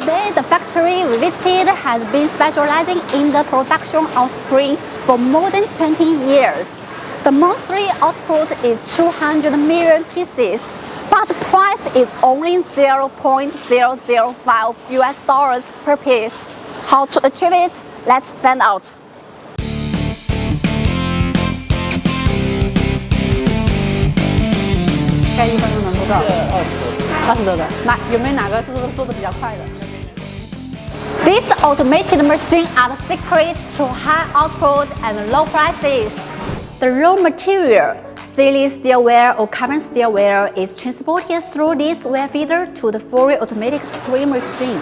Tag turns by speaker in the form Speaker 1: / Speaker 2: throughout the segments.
Speaker 1: Today, the factory we visited has been specializing in the production of springs for more than 20 years. The monthly output is 200 million pieces, but the price is only $0.005 per piece. How to achieve it? Let's find out. 该1分钟能做到？20多个。有没有哪个是做的比较快的？ These automated machines are the secret to high output and low prices. The raw material, stainless steel wire or carbon steel wire, is transported through this wire feeder to the fully automatic spring machine.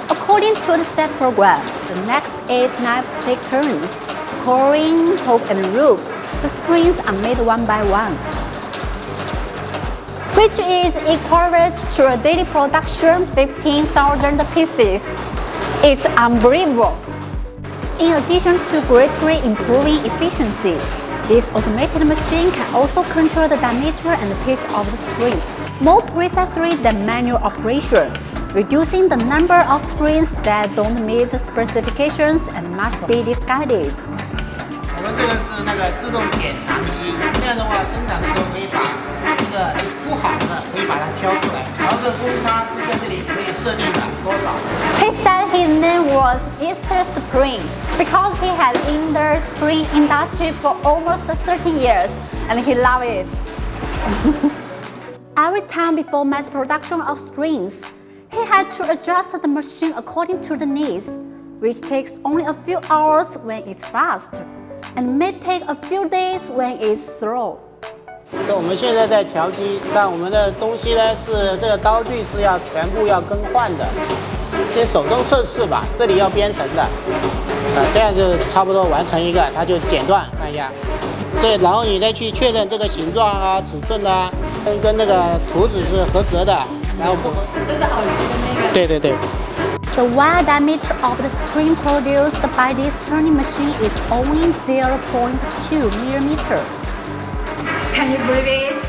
Speaker 1: According to the set program, the next 8 knives take turns. Coring, hook, and rope. The springs are made one by one, which is equivalent to a daily production 15,000 pieces. It's unbelievable. In addition to greatly improving efficiency, this automated machine can also control the diameter and pitch of the spring more precisely than manual operation, reducing the number of springs that don't meet specifications and must be discarded.
Speaker 2: 我们这个是那个自动点墙机，这样的话生产的时候可以把这个不好的可以把它挑出来，然后这个公差是在这里可以设定的多少。
Speaker 1: He said his name was Mr. Spring because he has in the spring industry for almost 30 years and he loved it. Every time before mass production of springs, he had to adjust the machine according to the needs, which takes only a few hours when it's fast, and may take a few days when it's slow.
Speaker 2: 我们现在在调机，但我们的东西呢是这个刀具是要全部要更换的，先手动测试吧，这里要编程的，这样就差不多完成一个，它就剪断，看一下，然后你再去确认这个形状啊、尺寸啊，跟那个图纸是合格的，然后
Speaker 1: 这是耳机的那个。
Speaker 2: 对对对。
Speaker 1: The wire diameter of the spring produced by this turning machine is only 0.2 millimeter. Can you believe it?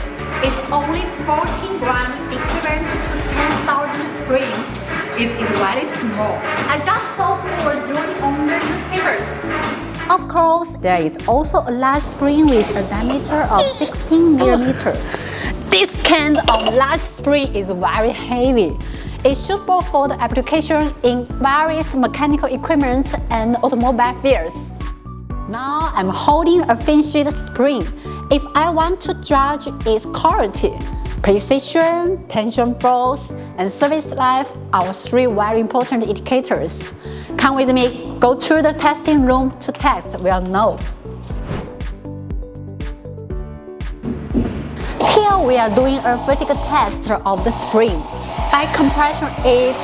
Speaker 1: It's only 14 grams equivalent to 10,000 springs. It's really small. I just thought we were doing on the newspapers. Of course, there is also a large spring with a diameter of 16 millimeter. This kind of large spring is very heavy. It's suitable for the application in various mechanical equipment and automobile fields. Now I'm holding a finished spring. If I want to judge its quality, precision, tension force, and service life are 3 very important indicators. Come with me, go to the testing room to test, we'll know. Here we are doing a vertical test of the spring. By compression it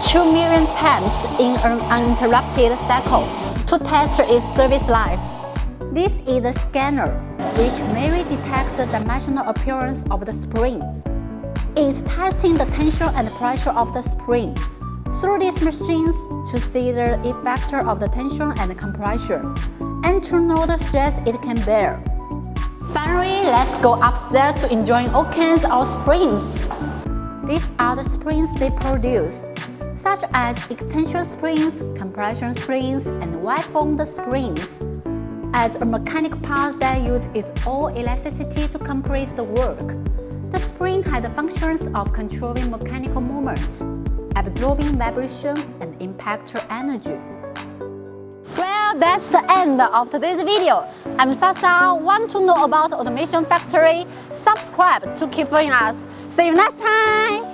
Speaker 1: 2 million times in an uninterrupted cycle to test its service life. This is the scanner, which merely detects the dimensional appearance of the spring. It's testing the tension and pressure of the spring through these machines to see the effect of the tension and compression, and to know the stress it can bear. Finally, let's go upstairs to enjoy all kinds of springs. These are the springs they produce, such as extension springs, compression springs, and wide-formed springs. As a mechanical part that uses its own elasticity to complete the work, the spring has the functions of controlling mechanical movements, absorbing vibration, and impact energy. Well, that's the end of today's video. I'm Sasa. Want to know about automation factory? Subscribe to keep following us. See you next time!